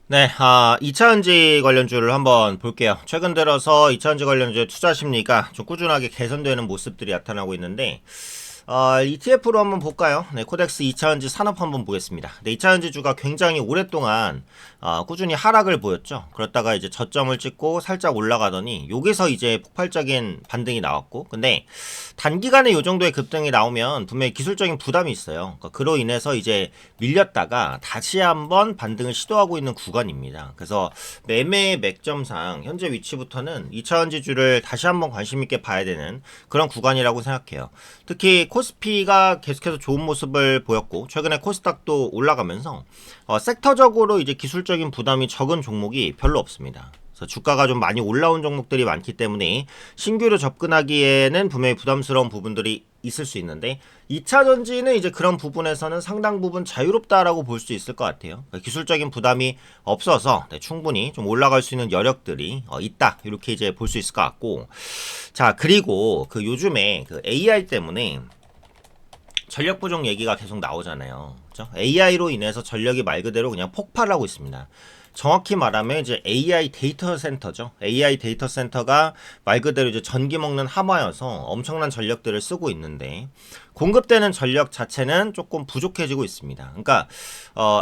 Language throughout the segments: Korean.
네, 2차전지 관련주를 한번 볼게요. 최근 들어서 2차전지 관련주의 투자 심리가 좀 꾸준하게 개선되는 모습들이 나타나고 있는데, ETF로 한번 볼까요? 네, 코덱스 2차전지 산업 한번 보겠습니다. 네, 2차전지 주가 굉장히 오랫동안 꾸준히 하락을 보였죠. 그렇다가 이제 저점을 찍고 살짝 올라가더니 여기서 이제 폭발적인 반등이 나왔고, 근데 단기간에 이 정도의 급등이 나오면 분명히 기술적인 부담이 있어요. 그러니까 그로 인해서 이제 밀렸다가 다시 한번 반등을 시도하고 있는 구간입니다. 그래서 매매의 맥점상 현재 위치부터는 2차전지주를 다시 한번 관심 있게 봐야 되는 그런 구간이라고 생각해요. 특히 코스피가 계속해서 좋은 모습을 보였고 최근에 코스닥도 올라가면서 섹터적으로 이제 기술적인 부담이 적은 종목이 별로 없습니다. 그래서 주가가 좀 많이 올라온 종목들이 많기 때문에 신규로 접근하기에는 분명히 부담스러운 부분들이 있을 수 있는데 2차 전지는 이제 그런 부분에서는 상당 부분 자유롭다라고 볼 수 있을 것 같아요. 그러니까 기술적인 부담이 없어서 충분히 좀 올라갈 수 있는 여력들이 있다 이렇게 이제 볼 수 있을 것 같고, 자 그리고 그 요즘에 그 AI 때문에 전력 부족 얘기가 계속 나오잖아요. 그죠? AI로 인해서 전력이 말 그대로 그냥 폭발하고 있습니다. 정확히 말하면 이제 AI 데이터 센터죠. AI 데이터 센터가 말 그대로 이제 전기 먹는 하마여서 엄청난 전력들을 쓰고 있는데 공급되는 전력 자체는 조금 부족해지고 있습니다. 그러니까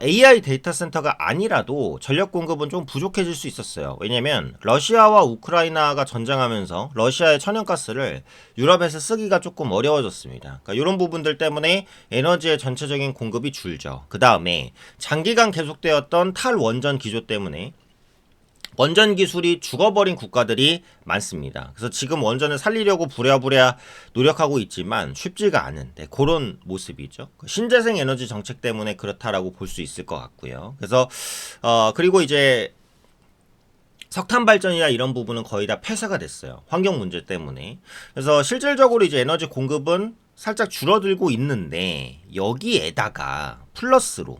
AI 데이터 센터가 아니라도 전력 공급은 좀 부족해질 수 있었어요. 왜냐면 러시아와 우크라이나가 전쟁하면서 러시아의 천연가스를 유럽에서 쓰기가 조금 어려워졌습니다. 그러니까 이런 부분들 때문에 에너지의 전체적인 공급이 줄죠. 그 다음에 장기간 계속되었던 탈원전 기조 때문에 원전 기술이 죽어버린 국가들이 많습니다. 그래서 지금 원전을 살리려고 부랴부랴 노력하고 있지만 쉽지가 않은 그런 모습이죠. 신재생 에너지 정책 때문에 그렇다라고 볼 수 있을 것 같고요. 그래서 그리고 이제 석탄 발전이나 이런 부분은 거의 다 폐쇄가 됐어요. 환경 문제 때문에. 그래서 실질적으로 이제 에너지 공급은 살짝 줄어들고 있는데 여기에다가 플러스로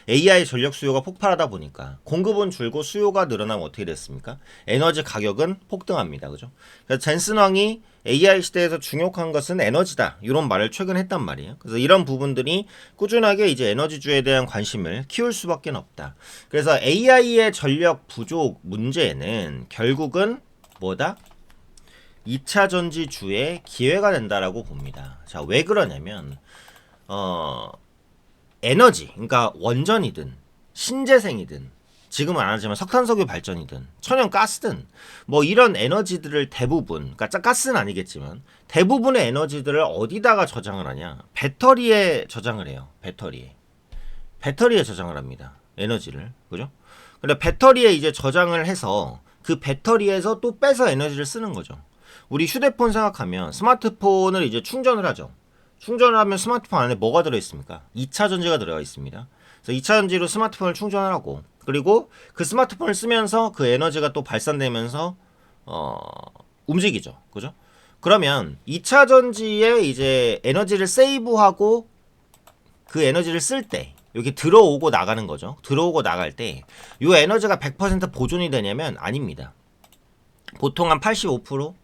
AI 전력 수요가 폭발하다 보니까 공급은 줄고 수요가 늘어나면 어떻게 됐습니까? 에너지 가격은 폭등합니다. 그죠? 그래서 젠슨 왕이 AI 시대에서 중요한 것은 에너지다. 이런 말을 최근 했단 말이에요. 그래서 이런 부분들이 꾸준하게 이제 에너지주에 대한 관심을 키울 수밖에 없다. 그래서 AI의 전력 부족 문제는 결국은 뭐다? 2차 전지주의 기회가 된다라고 봅니다. 자, 왜 그러냐면 에너지, 그러니까 원전이든 신재생이든 지금은 안 하지만 석탄석유 발전이든 천연가스든 뭐 이런 에너지들을 대부분, 그러니까 가스는 아니겠지만 대부분의 에너지들을 어디다가 저장을 하냐? 배터리에 저장을 해요. 배터리에 저장을 합니다. 에너지를. 그죠? 근데 배터리에 이제 저장을 해서 그 배터리에서 또 빼서 에너지를 쓰는 거죠. 우리 휴대폰 생각하면 스마트폰을 이제 충전을 하죠. 충전을 하면 스마트폰 안에 뭐가 들어있습니까? 2차 전지가 들어가 있습니다. 그래서 2차 전지로 스마트폰을 충전을 하고 그리고 그 스마트폰을 쓰면서 그 에너지가 또 발산되면서 움직이죠. 그죠? 그러면 2차 전지에 이제 에너지를 세이브하고 그 에너지를 쓸 때 여기 들어오고 나가는 거죠. 들어오고 나갈 때 이 에너지가 100% 보존이 되냐면 아닙니다. 보통 한 85%,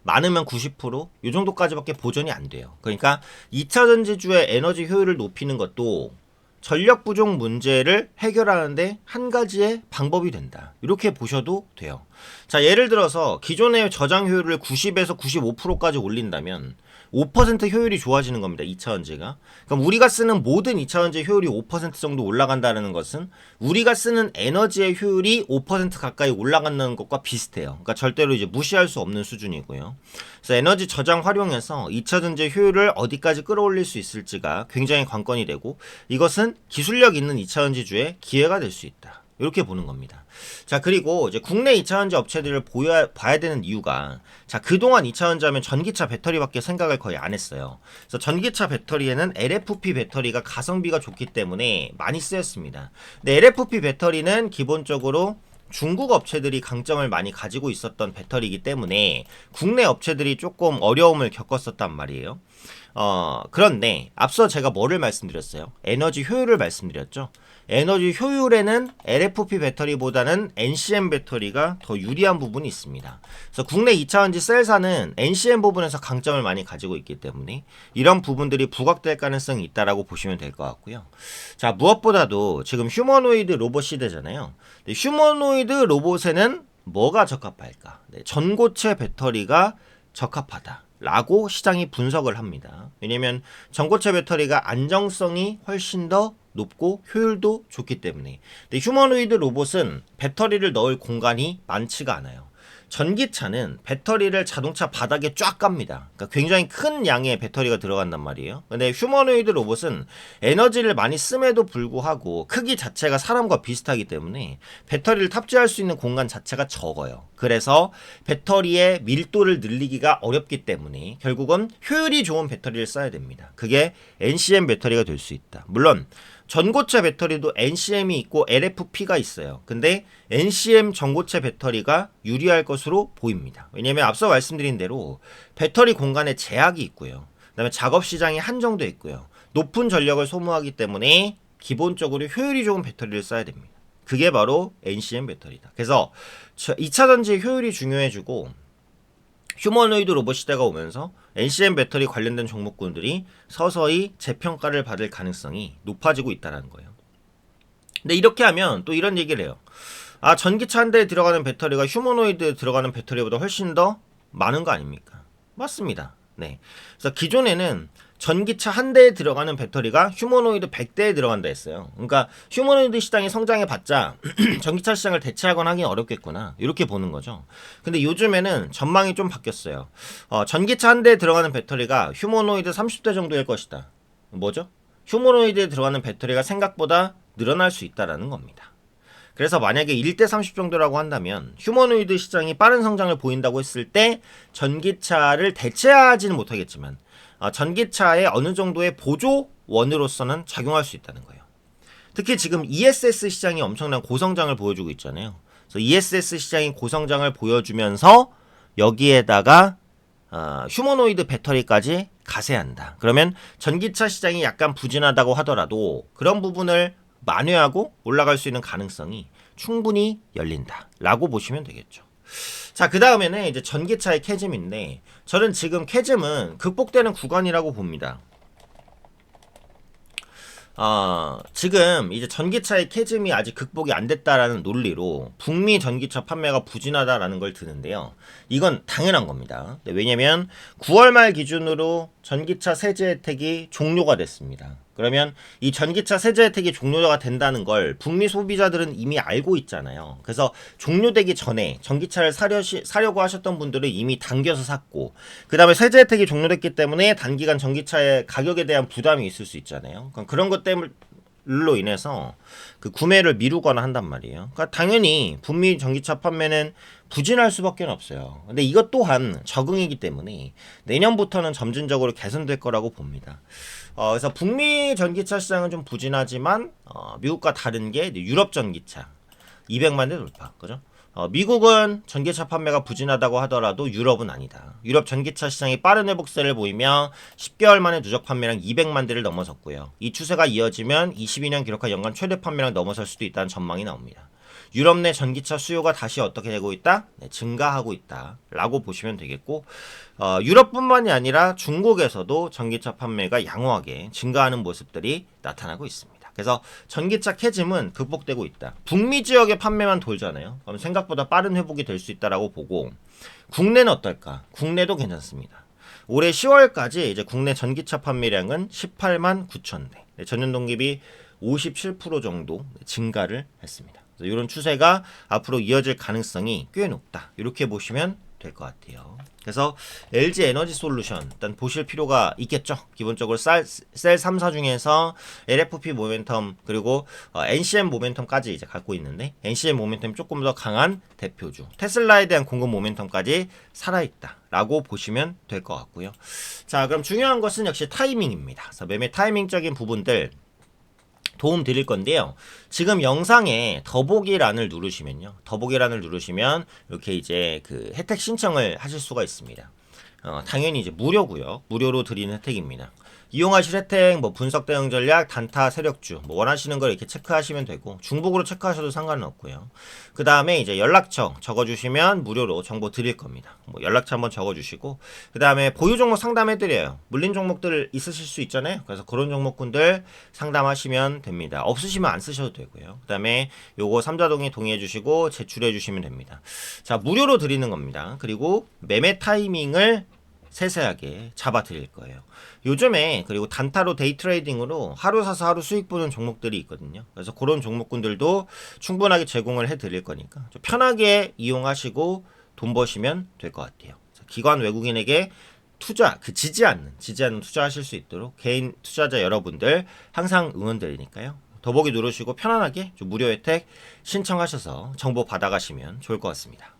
많으면 90%이 정도까지밖에 보존이 안 돼요. 그러니까 2차 전지주의 에너지 효율을 높이는 것도 전력 부족 문제를 해결하는데 한 가지의 방법이 된다. 이렇게 보셔도 돼요. 자, 예를 들어서 기존의 저장 효율을 90에서 95%까지 올린다면 5% 효율이 좋아지는 겁니다. 2차원지가. 그럼 우리가 쓰는 모든 2차원지 효율이 5% 정도 올라간다는 것은 우리가 쓰는 에너지의 효율이 5% 가까이 올라간다는 것과 비슷해요. 그러니까 절대로 이제 무시할 수 없는 수준이고요. 그래서 에너지 저장 활용해서 2차전지 효율을 어디까지 끌어올릴 수 있을지가 굉장히 관건이 되고 이것은 기술력 있는 2차전지주의 기회가 될 수 있다. 이렇게 보는 겁니다. 자, 그리고 이제 국내 2차전지 업체들을 봐야 되는 이유가, 자, 그동안 2차전지 하면 전기차 배터리밖에 생각을 거의 안 했어요. 그래서 전기차 배터리에는 LFP 배터리가 가성비가 좋기 때문에 많이 쓰였습니다. 근데 LFP 배터리는 기본적으로 중국 업체들이 강점을 많이 가지고 있었던 배터리이기 때문에 국내 업체들이 조금 어려움을 겪었었단 말이에요. 그런데 앞서 제가 뭐를 말씀드렸어요? 에너지 효율을 말씀드렸죠. 에너지 효율에는 LFP 배터리보다는 NCM 배터리가 더 유리한 부분이 있습니다. 그래서 국내 2차전지 셀사는 NCM 부분에서 강점을 많이 가지고 있기 때문에 이런 부분들이 부각될 가능성이 있다라고 보시면 될 것 같고요. 자, 무엇보다도 지금 휴머노이드 로봇 시대잖아요. 휴머노이드 로봇에는 뭐가 적합할까? 전고체 배터리가 적합하다라고 시장이 분석을 합니다. 왜냐면 전고체 배터리가 안정성이 훨씬 더 높고 효율도 좋기 때문에. 근데 휴머노이드 로봇은 배터리를 넣을 공간이 많지가 않아요. 전기차는 배터리를 자동차 바닥에 쫙 깝니다. 그러니까 굉장히 큰 양의 배터리가 들어간단 말이에요. 근데 휴머노이드 로봇은 에너지를 많이 씀에도 불구하고 크기 자체가 사람과 비슷하기 때문에 배터리를 탑재할 수 있는 공간 자체가 적어요. 그래서 배터리의 밀도를 늘리기가 어렵기 때문에 결국은 효율이 좋은 배터리를 써야 됩니다. 그게 NCM 배터리가 될 수 있다. 물론 전고체 배터리도 NCM이 있고 LFP가 있어요. 근데 NCM 전고체 배터리가 유리할 것으로 보입니다. 왜냐면 앞서 말씀드린 대로 배터리 공간에 제약이 있고요. 그다음에 작업 시장이 한정돼 있고요. 높은 전력을 소모하기 때문에 기본적으로 효율이 좋은 배터리를 써야 됩니다. 그게 바로 NCM 배터리다. 그래서 2차전지 효율이 중요해지고 휴머노이드 로봇 시대가 오면서 NCM 배터리 관련된 종목군들이 서서히 재평가를 받을 가능성이 높아지고 있다는 거예요. 근데 이렇게 하면 또 이런 얘기를 해요. 아, 전기차 한 대에 들어가는 배터리가 휴머노이드에 들어가는 배터리보다 훨씬 더 많은 거 아닙니까? 맞습니다. 네. 그래서 기존에는 전기차 한 대에 들어가는 배터리가 휴머노이드 100대에 들어간다 했어요. 그러니까 휴머노이드 시장이 성장해 봤자 전기차 시장을 대체하거나 하긴 어렵겠구나, 이렇게 보는 거죠. 근데 요즘에는 전망이 좀 바뀌었어요. 전기차 한 대에 들어가는 배터리가 휴머노이드 30대 정도일 것이다. 뭐죠? 휴머노이드에 들어가는 배터리가 생각보다 늘어날 수 있다라는 겁니다. 그래서 만약에 1대 30 정도라고 한다면 휴머노이드 시장이 빠른 성장을 보인다고 했을 때 전기차를 대체하지는 못하겠지만 전기차의 어느 정도의 보조원으로서는 작용할 수 있다는 거예요. 특히 지금 ESS 시장이 엄청난 고성장을 보여주고 있잖아요. 그래서 ESS 시장이 고성장을 보여주면서 여기에다가 휴머노이드 배터리까지 가세한다. 그러면 전기차 시장이 약간 부진하다고 하더라도 그런 부분을 만회하고 올라갈 수 있는 가능성이 충분히 열린다라고 보시면 되겠죠. 자, 그 다음에는 이제 전기차의 캐즘인데, 저는 지금 캐즘은 극복되는 구간이라고 봅니다. 지금 이제 전기차의 캐즘이 아직 극복이 안 됐다라는 논리로 북미 전기차 판매가 부진하다라는 걸 드는데요. 이건 당연한 겁니다. 왜냐면 9월 말 기준으로 전기차 세제 혜택이 종료가 됐습니다. 그러면 이 전기차 세제 혜택이 종료가 된다는 걸 북미 소비자들은 이미 알고 있잖아요. 그래서 종료되기 전에 전기차를 사려고 하셨던 분들은 이미 당겨서 샀고, 그 다음에 세제 혜택이 종료됐기 때문에 단기간 전기차의 가격에 대한 부담이 있을 수 있잖아요. 그런 것 때문로 인해서 그 구매를 미루거나 한단 말이에요. 그러니까 당연히 북미 전기차 판매는 부진할 수밖에 없어요. 근데 이것 또한 적응이기 때문에 내년부터는 점진적으로 개선될 거라고 봅니다. 그래서 북미 전기차 시장은 좀 부진하지만 미국과 다른 게 유럽 전기차 200만 대 돌파, 그죠? 미국은 전기차 판매가 부진하다고 하더라도 유럽은 아니다. 유럽 전기차 시장이 빠른 회복세를 보이며 10개월 만에 누적 판매량 200만 대를 넘어섰고요. 이 추세가 이어지면 22년 기록한 연간 최대 판매량 넘어설 수도 있다는 전망이 나옵니다. 유럽 내 전기차 수요가 다시 어떻게 되고 있다? 네, 증가하고 있다 라고 보시면 되겠고, 유럽뿐만이 아니라 중국에서도 전기차 판매가 양호하게 증가하는 모습들이 나타나고 있습니다. 그래서 전기차 캐즘은 극복되고 있다. 북미 지역의 판매만 돌잖아요. 그럼 생각보다 빠른 회복이 될 수 있다라고 보고, 국내는 어떨까? 국내도 괜찮습니다. 올해 10월까지 이제 국내 전기차 판매량은 18만 9천 대. 네, 전년 동기비 57% 정도 증가를 했습니다. 이런 추세가 앞으로 이어질 가능성이 꽤 높다, 이렇게 보시면 될 것 같아요. 그래서 LG 에너지 솔루션 일단 보실 필요가 있겠죠. 기본적으로 셀 3사 중에서 LFP 모멘텀 그리고 NCM 모멘텀까지 이제 갖고 있는데, NCM 모멘텀이 조금 더 강한 대표주, 테슬라에 대한 공급 모멘텀까지 살아있다 라고 보시면 될 것 같고요. 자, 그럼 중요한 것은 역시 타이밍입니다. 그래서 매매 타이밍적인 부분들 도움 드릴 건데요. 지금 영상에 더보기란을 누르시면요. 더보기란을 누르시면 이렇게 이제 그 혜택 신청을 하실 수가 있습니다. 당연히 이제 무료고요. 무료로 드리는 혜택입니다. 이용하실 혜택, 뭐 분석 대응 전략, 단타 세력주, 뭐 원하시는 걸 이렇게 체크하시면 되고 중복으로 체크하셔도 상관은 없고요. 그 다음에 이제 연락처 적어주시면 무료로 정보 드릴 겁니다. 뭐 연락처 한번 적어주시고 그 다음에 보유 종목 상담해드려요. 물린 종목들 있으실 수 있잖아요. 그래서 그런 종목군들 상담하시면 됩니다. 없으시면 안 쓰셔도 되고요. 그 다음에 요거 삼자동의 동의해주시고 제출해주시면 됩니다. 자, 무료로 드리는 겁니다. 그리고 매매 타이밍을 세세하게 잡아 드릴 거예요. 요즘에 그리고 단타로 데이 트레이딩으로 하루 사서 하루 수익 보는 종목들이 있거든요. 그래서 그런 종목군들도 충분하게 제공을 해 드릴 거니까 좀 편하게 이용하시고 돈 버시면 될 것 같아요. 기관 외국인에게 투자, 지지 않는 투자하실 수 있도록 개인 투자자 여러분들 항상 응원드리니까요. 더보기 누르시고 편안하게 좀 무료 혜택 신청하셔서 정보 받아가시면 좋을 것 같습니다.